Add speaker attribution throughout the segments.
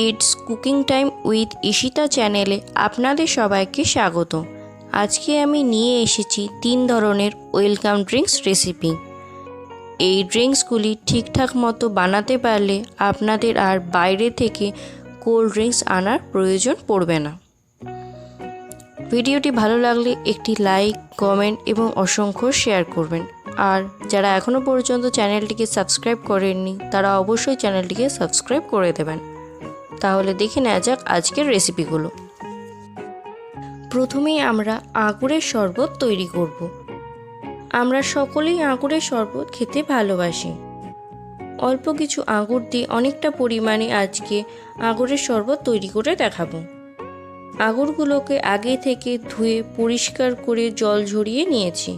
Speaker 1: It's cooking time with Ishita চ্যানেলে আপনাদের সবাইকে স্বাগত। আজকে আমি নিয়ে এসেছি 3 ধরনের ওয়েলকাম ড্রিঙ্কস রেসিপি। এই ড্রিঙ্কসগুলি ঠিকঠাক মতো বানাতে পারলে আপনাদের আর বাইরে থেকে কোল্ড ড্রিঙ্কস আনার প্রয়োজন পড়বে না। ভিডিওটি ভালো লাগলে একটি লাইক, কমেন্ট এবং অসংখ্য শেয়ার করবেন। আর যারা এখনও পর্যন্ত চ্যানেলটিকে সাবস্ক্রাইব করেননি তারা অবশ্যই চ্যানেলটিকে সাবস্ক্রাইব করে দেবেন। তাহলে দেখে নেওয়া যাক আজকের রেসিপিগুলো। প্রথমেই আমরা আঙুরের শরবত তৈরি করব। আমরা সকলেই আঙুরের শরবত খেতে ভালোবাসি। অল্প কিছু আঙুর দিয়ে অনেকটা পরিমাণে আজকে আঙুরের শরবত তৈরি করে দেখাবো। আঙুরগুলোকে আগে থেকে ধুয়ে পরিষ্কার করে জল ঝরিয়ে নিয়েছি।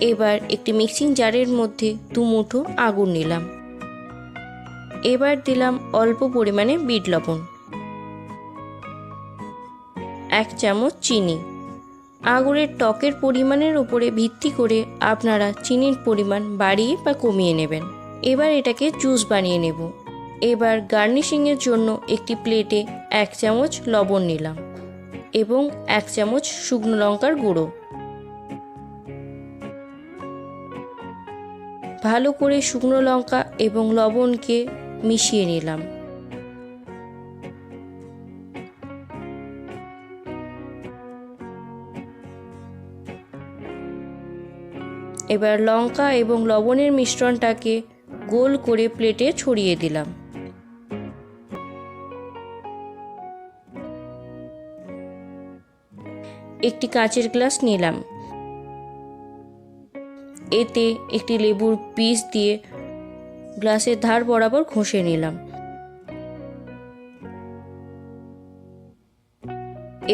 Speaker 1: এবার একটি মিক্সিং জারের মধ্যে 2 মুঠো আঙুর নিলাম। এবার দিলাম অল্প পরিমাণে বিট লবণ, 1 চামচ চিনি। আঙুরের টকের পরিমাণের উপরে ভিত্তি করে আপনারা চিনির পরিমাণ বাড়িয়ে বা কমিয়ে নেবেন। এবার এটাকে জুস বানিয়ে নেব। এবার গার্নিশিংয়ের জন্য একটি প্লেটে 1 চামচ লবণ নিলাম এবং 1 চামচ শুকনো লঙ্কার গুঁড়ো। ভালো করে শুকনো লঙ্কা এবং লবণকে মিশিয়ে নিলাম। এবার লঙ্কা এবং লবণের মিশ্রণটাকে গোল করে প্লেটে ছড়িয়ে দিলাম। একটি কাঁচের গ্লাস নিলাম। এতে একটি লেবুর পিস দিয়ে গ্লাসের ধার বরাবর ঘষে নিলাম।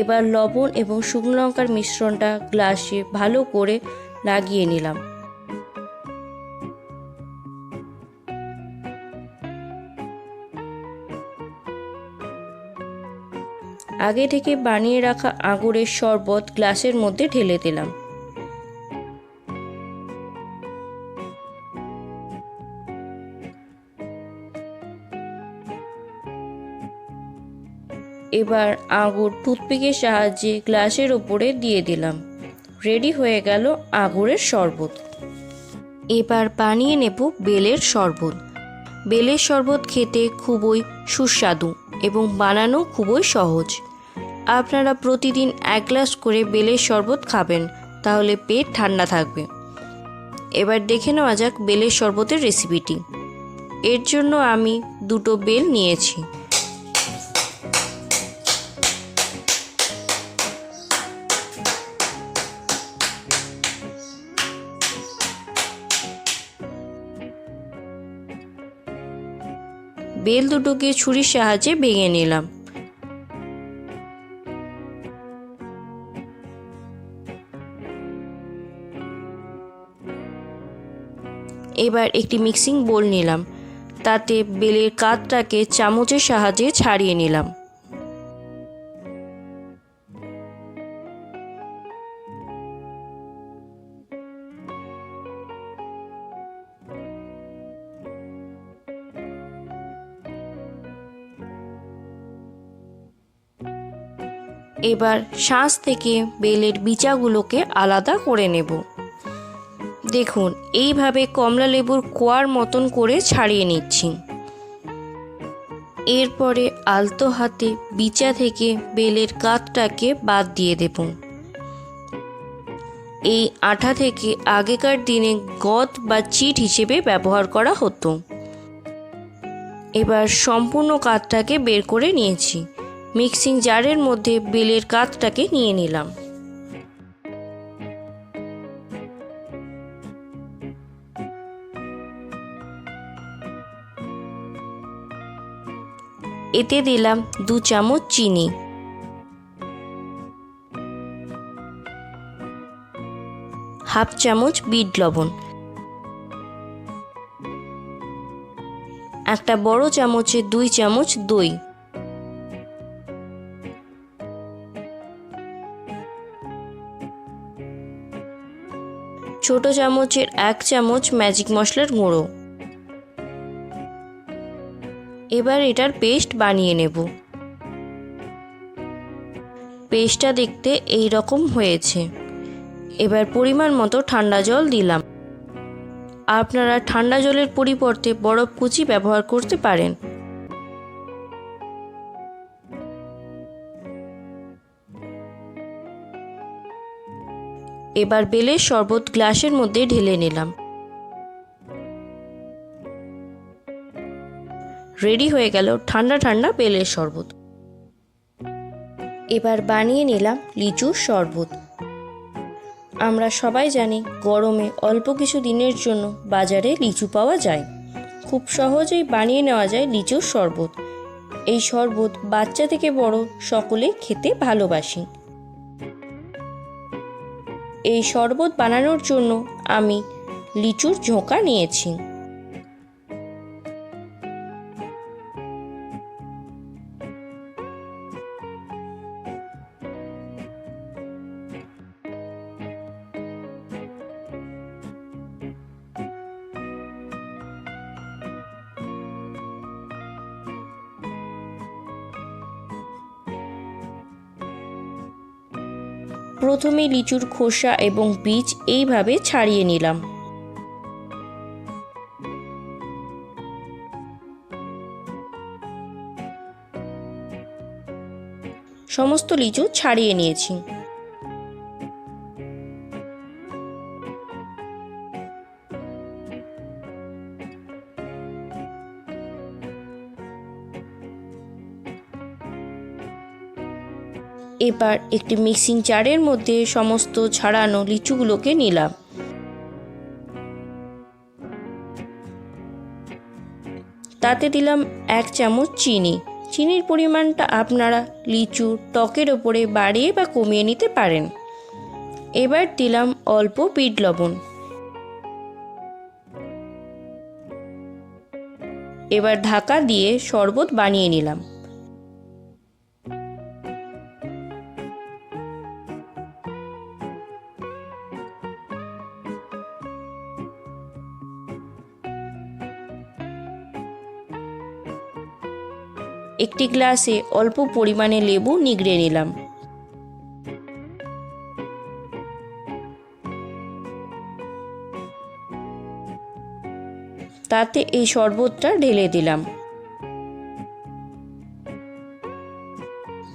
Speaker 1: এবার লবণ এবং শুকনো লঙ্কার মিশ্রণটা গ্লাসে ভালো করে লাগিয়ে নিলাম। আগে থেকে বানিয়ে রাখা আঙুরের শরবত গ্লাসের মধ্যে ঢেলে দিলাম। এবার আঙুর টুথপিকের সাহায্যে গ্লাসের ওপরে দিয়ে দিলাম। রেডি হয়ে গেল আঙুরের শরবত। এবার বানিয়ে নেব বেলের শরবত। বেলের শরবত খেতে খুবই সুস্বাদু এবং বানানো খুবই সহজ। আপনারা প্রতিদিন 1 গ্লাস করে বেলের শরবত খাবেন, তাহলে পেট ঠান্ডা থাকবে। এবার দেখে নেওয়া যাক বেলের শরবতের রেসিপিটি। এর জন্য আমি 2টো বেল নিয়েছি। বেল দুটোকে ছুরির সাহায্যে ভেঙে নিলাম। এবার একটি মিক্সিং বোল নিলাম। তাতে বেলের কাতটাকে চামচের সাহায্যে ছাড়িয়ে নিলাম। এবার শাঁস থেকে বেলের বিচাগুলোকে আলাদা করে নেব। দেখুন, এইভাবে কমলা লেবুর কোয়ার মতন করে ছাড়িয়ে নিচ্ছি। এরপরে আলতো হাতে বিচা থেকে বেলের কাতটাকে বাদ দিয়ে দেব। এই আঠা থেকে আগেকার দিনে গদ বা চিট হিসেবে ব্যবহার করা হতো। এবার সম্পূর্ণ কাতটাকে বের করে নিয়েছি। মিক্সিং জারের মধ্যে বেলের কাতটাকে নিয়ে নিলাম। এতে দিলাম 2 চামচ চিনি, 1/2 চামচ বিট লবণ, একটা বড় চামচে 2 চামচ দই, ছোট চামচের 1 চামচ ম্যাজিক মশলার গুঁড়ো। এবার এটার পেস্ট বানিয়ে নেব। পেস্টটা দেখতে এই রকম হয়েছে। এবার পরিমাণ মতো ঠান্ডা জল দিলাম। আপনারা ঠান্ডা জলের পরিবর্তে বরফ কুচি ব্যবহার করতে পারেন। এবার বেলের শরবত গ্লাসের মধ্যে ঢেলে নিলাম। রেডি হয়ে গেল ঠান্ডা ঠান্ডা বেলের শরবত। এবার বানিয়ে নিলাম লিচুর শরবত। আমরা সবাই জানি গরমে অল্প কিছু দিনের জন্য বাজারে লিচু পাওয়া যায়। খুব সহজেই বানিয়ে নেওয়া যায় লিচুর শরবত। এই শরবত বাচ্চা থেকে বড় সকলে খেতে ভালোবাসি। এই শরবত বানানোর জন্য আমি লিচুর ঝোঁকা নিয়েছি। প্রথমে লিচুর খোসা এবং বীজ এইভাবে ছাড়িয়ে নিলাম। সমস্ত লিচু ছাড়িয়ে নিয়েছি। এবার একটি মিক্সিং জারের মধ্যে সমস্ত ছাড়ানো লিচুগুলোকে নিলাম। তাতে দিলাম 1 চামচ চিনি। চিনির পরিমাণটা আপনারা লিচুর টকের ওপরে বাড়িয়ে বা কমিয়ে নিতে পারেন। এবার দিলাম অল্প বিট লবণ। এবার ঢাকা দিয়ে শরবত বানিয়ে নিলাম। একটি গ্লাসে অল্প পরিমাণে লেবু নিগড়ে নিলাম। তাতে এই শরবতটা ঢেলে দিলাম।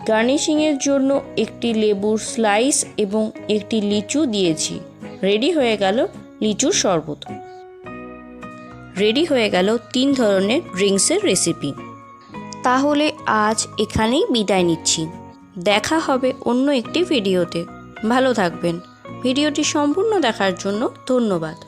Speaker 1: গার্নিশিংয়ের জন্য একটি লেবুর স্লাইস এবং একটি লিচু দিয়েছি। রেডি হয়ে গেল লিচুর শরবত। রেডি হয়ে গেল 3 ধরনের ড্রিঙ্কসের রেসিপি। তাহলে আজ এখানেই বিদায় নিচ্ছি। দেখা হবে অন্য একটি ভিডিওতে। ভালো থাকবেন। ভিডিওটি সম্পূর্ণ দেখার জন্য ধন্যবাদ।